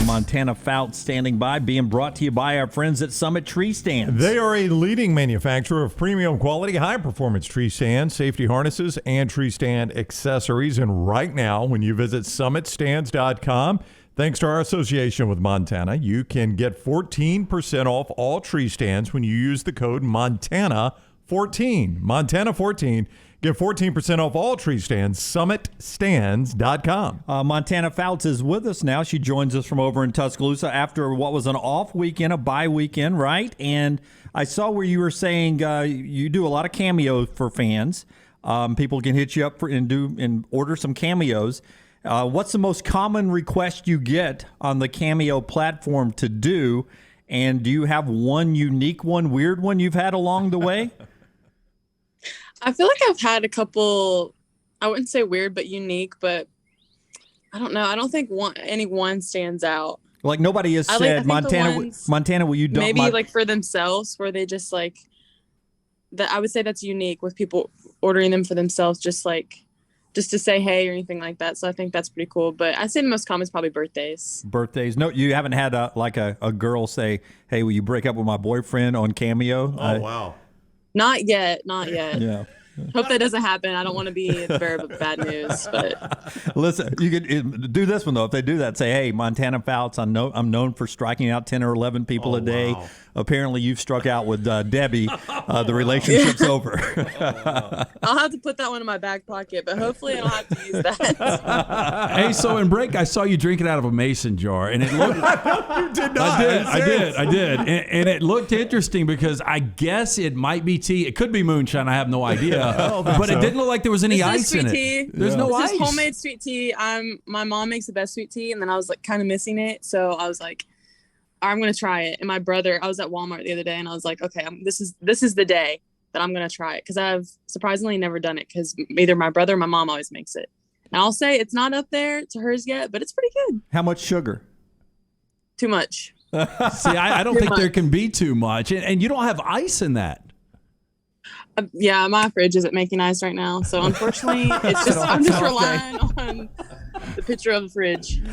Montana Fouts standing by, being brought to you by our friends at Summit Tree Stands. They are a leading manufacturer of premium quality, high-performance tree stands, safety harnesses, and tree stand accessories. And right now, when you visit summitstands.com, thanks to our association with Montana, you can get 14% off all tree stands when you use the code MONTANA14. Montana14. Get 14% off all tree stands, summitstands.com. Montana Fouts is with us now. She joins us from over in Tuscaloosa after what was an off weekend, a bye weekend, right? And I saw where you were saying you do a lot of cameos for fans. People can hit you up and order some cameos. What's the most common request you get on the Cameo platform to do? And do you have one unique one, weird one you've had along the way? I feel like I've had a couple, I wouldn't say weird, but unique, but I don't know. I don't think any one stands out. Like nobody has said, Montana, will you dump maybe like for themselves where they just like, that I would say that's unique with people ordering them for themselves, just to say hey or anything like that. So I think that's pretty cool. But I'd say the most common is probably birthdays. Birthdays. No, you haven't had a girl say, hey, will you break up with my boyfriend on Cameo? Oh, wow. Not yet. Yeah. Hope that doesn't happen. I don't want to be the bearer of bad news. But listen, you could do this one though. If they do that, say, "Hey, Montana Fouts, I'm known for striking out 10 or 11 people a day. Wow. Apparently, you've struck out with Debbie. The relationship's over." I'll have to put that one in my back pocket, but hopefully I don't have to use that. Hey, so in break, I saw you drinking out of a mason jar, and it looked. You did not. I did, and it looked interesting because I guess it might be tea. It could be moonshine. I have no idea, but it didn't look like there was any ice in it. There's no ice. This is homemade sweet tea. My mom makes the best sweet tea, and then I was like kind of missing it, so I was like, I'm gonna try it. And my brother, I was at Walmart the other day, and I was like, okay, this is the day that I'm gonna try it because I've surprisingly never done it because either my brother or my mom always makes it. And I'll say it's not up there to hers yet, but it's pretty good. How much sugar? Too much. See, I don't think there can be too much, and you don't have ice in that. Yeah, my fridge isn't making ice right now, so unfortunately, it's just I'm just relying on the picture of the fridge.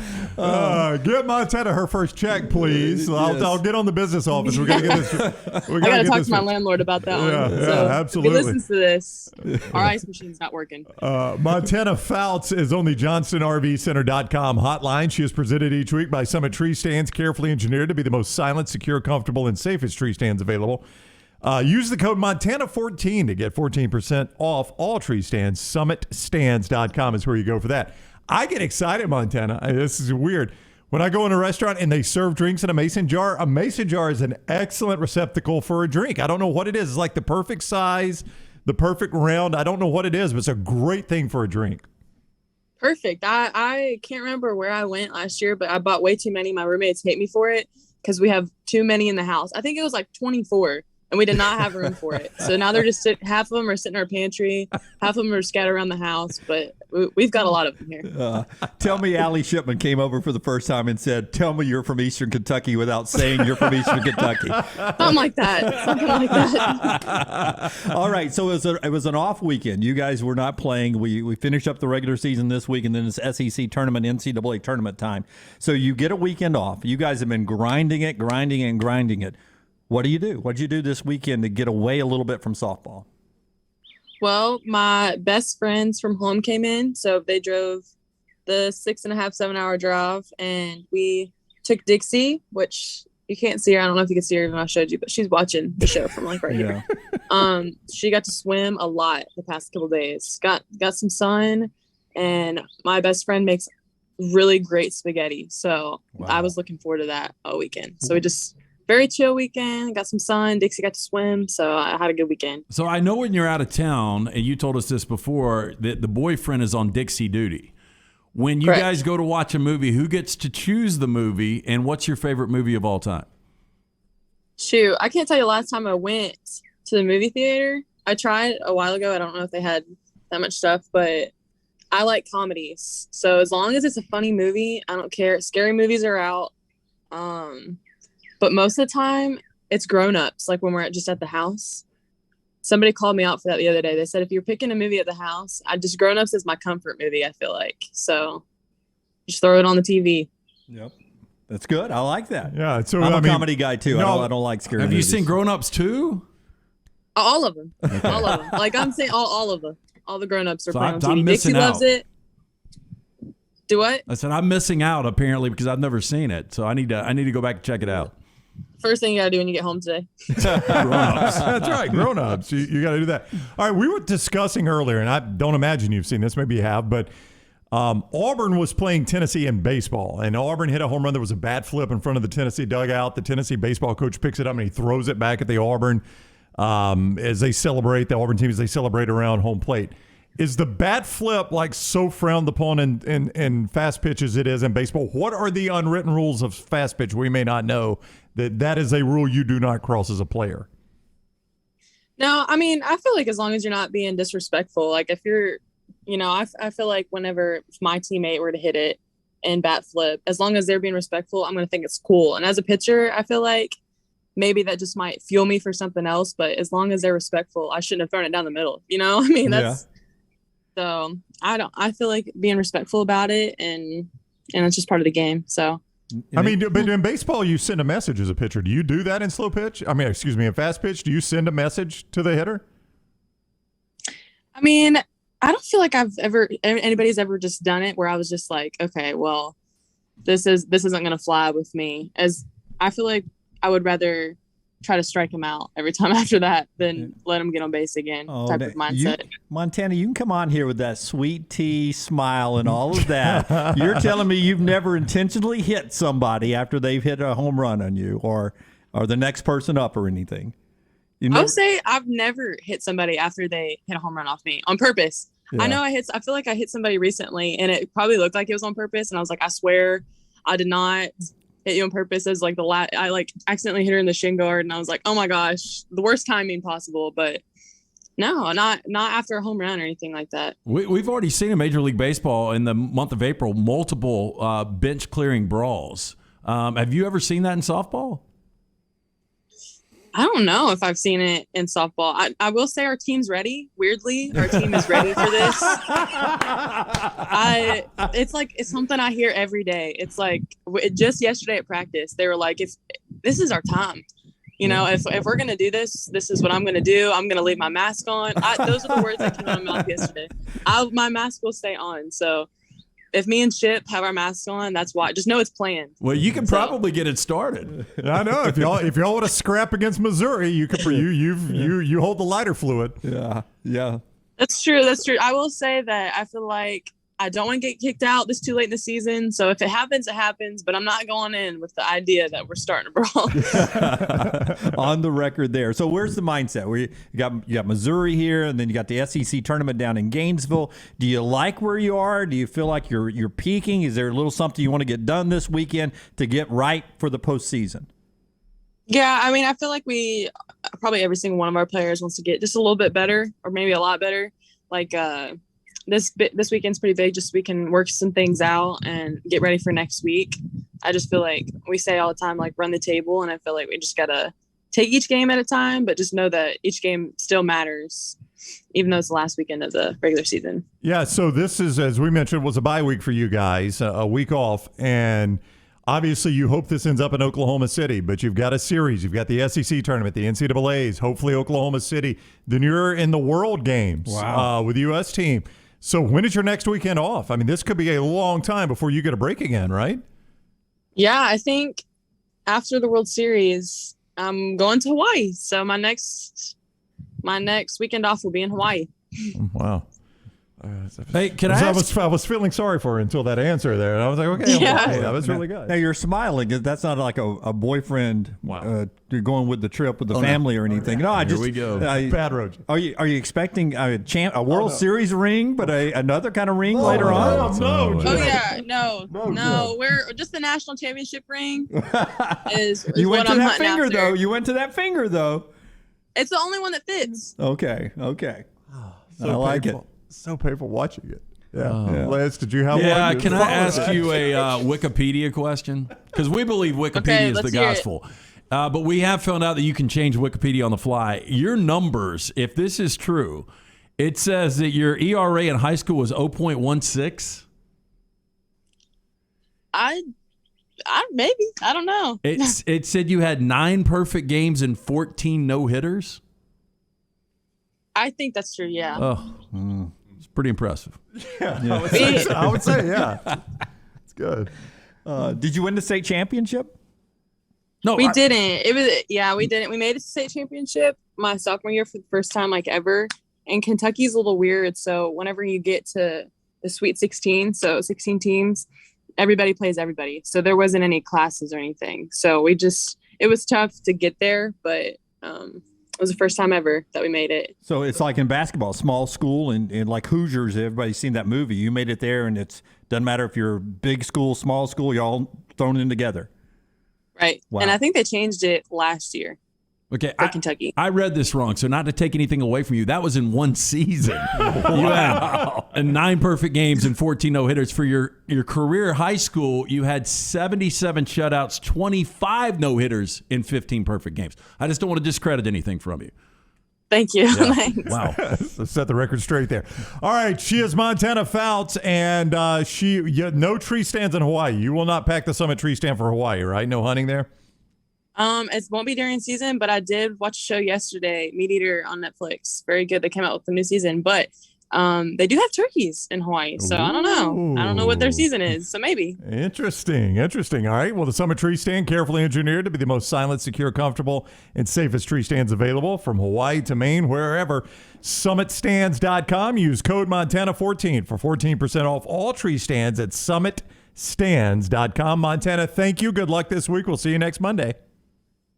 Get Montana her first check, please. I'll get on the business office. We're gonna get this. I gotta talk to my landlord about that one. Yeah, absolutely. If he listens to this, our ice machine's not working. Montana Fouts is on the JohnstonRVCenter.com hotline. She is presented each week by Summit Tree Stands, carefully engineered to be the most silent, secure, comfortable, and safest tree stands available. Use the code Montana14 to get 14% off all tree stands. Summitstands.com is where you go for that. I get excited, Montana. This is weird. When I go in a restaurant and they serve drinks in a mason jar is an excellent receptacle for a drink. I don't know what it is. It's like the perfect size, the perfect round. I don't know what it is, but it's a great thing for a drink. Perfect. I can't remember where I went last year, but I bought way too many. My roommates hate me for it because we have too many in the house. I think it was like 24. And we did not have room for it. So now they're just half of them are sitting in our pantry. Half of them are scattered around the house. But we've got a lot of them here. Tell me Allie Shipman came over for the first time and said, tell me you're from Eastern Kentucky without saying you're from Eastern Kentucky. Something like that. All right. So it was an off weekend. You guys were not playing. We finished up the regular season this week, and then it's SEC tournament, NCAA tournament time. So you get a weekend off. You guys have been grinding it. What do you do? What did you do this weekend to get away a little bit from softball? Well, my best friends from home came in. So they drove the 6.5, 7 hour drive. And we took Dixie, which you can't see her. I don't know if you can see her even I showed you, but she's watching the show from like right here. She got to swim a lot the past couple days. Got some sun. And my best friend makes really great spaghetti. So wow. I was looking forward to that all weekend. So we just... very chill weekend, got some sun, Dixie got to swim, so I had a good weekend. So I know when you're out of town, and you told us this before, that the boyfriend is on Dixie duty. When you Correct. guys go to watch a movie, who gets to choose the movie, and what's your favorite movie of all time? Shoot, I can't tell you the last time I went to the movie theater. I tried a while ago. I don't know if they had that much stuff, but I like comedies. So as long as it's a funny movie, I don't care. Scary movies are out. But most of the time, it's grown-ups, like when we're just at the house. Somebody called me out for that the other day. They said, if you're picking a movie at the house, grown-ups is my comfort movie, I feel like. So just throw it on the TV. Yep. That's good. I like that. Yeah. So I'm I a mean, comedy guy too. no, I don't like scary Have you movies. seen Grown Ups too? All of them. All of them. Like I'm saying, all of them. All the grown-ups are So playing on I'm TV. missing Dixie loves out. it. Do what? I said I'm missing out apparently because I've never seen it, so I need to go back and check it out. First thing you gotta do when you get home today. Grown-ups. That's right, grown-ups. You got to do that. All right, we were discussing earlier, and I don't imagine you've seen this. Maybe you have, but Auburn was playing Tennessee in baseball, and Auburn hit a home run. There was a bat flip in front of the Tennessee dugout. The Tennessee baseball coach picks it up, and he throws it back at the Auburn as they celebrate, the Auburn team, as they celebrate around home plate. Is the bat flip like so frowned upon in fast pitch as it is in baseball? What are the unwritten rules of fast pitch? We may not know that is a rule you do not cross as a player. No, I mean, I feel like as long as you're not being disrespectful, like if you're, I feel like whenever if my teammate were to hit it and bat flip, as long as they're being respectful, I'm going to think it's cool. And as a pitcher, I feel like maybe that just might fuel me for something else. But as long as they're respectful, I shouldn't have thrown it down the middle. I mean, that's so I feel like being respectful about it and it's just part of the game. So. I mean, but in baseball, you send a message as a pitcher. Do you do that in slow pitch? I mean, excuse me, in fast pitch, do you send a message to the hitter? I mean, I don't feel like anybody's ever just done it where I was just like, okay, well, this isn't going to fly with me. As I feel like I would rather try to strike him out every time after that than let him get on base again type of mindset. Montana, you can come on here with that sweet tea smile and all of that. You're telling me you've never intentionally hit somebody after they've hit a home run on you or the next person up or anything? I would say I've never hit somebody after they hit a home run off me on purpose. Yeah. I feel like I hit somebody recently and it probably looked like it was on purpose. And I was like, I swear I did not hit you on purpose. As like I like accidentally hit her in the shin guard and I was like, oh my gosh, the worst timing possible. But no, not after a home run or anything like that. We've already seen in Major League Baseball in the month of April multiple bench clearing brawls. Have you ever seen that in softball? I don't know if I've seen it in softball. I will say our team's ready. Weirdly, our team is ready for this. It's something I hear every day. It's like just yesterday at practice, they were like, "If this is our time, if we're gonna do this, this is what I'm gonna do. I'm gonna leave my mask on." Those are the words that came out of my mouth yesterday. My mask will stay on. So if me and Chip have our masks on, that's why. Just know it's planned. Well, you can probably get it started. I know. If y'all want to scrap against Missouri, you hold the lighter fluid. Yeah. That's true. I will say that I feel like I don't want to get kicked out this too late in the season. So if it happens, it happens. But I'm not going in with the idea that we're starting a brawl. On the record there. So where's the mindset? Where you got Missouri here, and then you got the SEC tournament down in Gainesville. Do you like where you are? Do you feel like you're peaking? Is there a little something you want to get done this weekend to get right for the postseason? Yeah, I mean, I feel like probably every single one of our players wants to get just a little bit better, or maybe a lot better. Like this weekend's pretty big, just so we can work some things out and get ready for next week. I just feel like we say all the time, like, run the table, and I feel like we just gotta take each game at a time, but just know that each game still matters, even though it's the last weekend of the regular season. Yeah, so this is, as we mentioned, was a bye week for you guys, a week off, and obviously you hope this ends up in Oklahoma City, but you've got a series. You've got the SEC tournament, the NCAAs, hopefully Oklahoma City. Then you're in the World Games with the U.S. team. So when is your next weekend off? I mean, this could be a long time before you get a break again, right? Yeah, I think after the World Series, I'm going to Hawaii. So my next weekend off will be in Hawaii. Wow. Hey, can I ask? I was feeling sorry for her until that answer there. And I was like, okay, that was really good. Now you're smiling. That's not like a boyfriend. Wow. You're going with the trip with the family or anything. No, Here we go. Bad road. Are you expecting a World Series ring, but another kind of ring later on? Oh yeah, no. We're just the national championship ring. You went to that finger though. You went to that finger though. It's the only one that fits. Okay. So I like painful. it. So painful watching it. Yeah. Lance, did you have one? Yeah, can I ask you a Wikipedia question? Because we believe Wikipedia is the gospel. But we have found out that you can change Wikipedia on the fly. Your numbers, if this is true, it says that your ERA in high school was 0.16. Maybe. I don't know. It said you had 9 perfect games and 14 no-hitters. I think that's true. Yeah. Oh, it's pretty impressive. I would say, yeah. It's good. Did you win the state championship? No, We didn't. We didn't. We made it to state championship my sophomore year for the first time ever. And Kentucky's a little weird. So whenever you get to the Sweet 16, so 16 teams, everybody plays everybody. So there wasn't any classes or anything. So it was tough to get there, but it was the first time ever that we made it. So it's like in basketball, small school and like Hoosiers. Everybody's seen that movie. You made it there, and it doesn't matter if you're big school, small school. You're all thrown in together. Right. Wow. And I think they changed it last year. Okay, for Kentucky. I read this wrong, so not to take anything away from you, that was in one season. You had 9 perfect games and 14 no-hitters. For your career high school, you had 77 shutouts, 25 no-hitters in 15 perfect games. I just don't want to discredit anything from you. Thank you. Yeah. Thanks. Wow. Let's set the record straight there. All right, she is Montana Fouts, and no tree stands in Hawaii. You will not pack the Summit tree stand for Hawaii, right? No hunting there? It won't be during season, but I did watch a show yesterday, Meat Eater on Netflix. Very good. They came out with the new season, but they do have turkeys in Hawaii. So I don't know. I don't know what their season is. So maybe. Interesting. All right. Well, the Summit tree stand, carefully engineered to be the most silent, secure, comfortable, and safest tree stands available from Hawaii to Maine, wherever. SummitStands.com. Use code Montana14 for 14% off all tree stands at SummitStands.com. Montana, thank you. Good luck this week. We'll see you next Monday.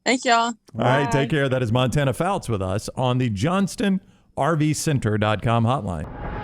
Thank y'all. All right, take care. That is Montana Fouts with us on the JohnstonRVCenter.com hotline.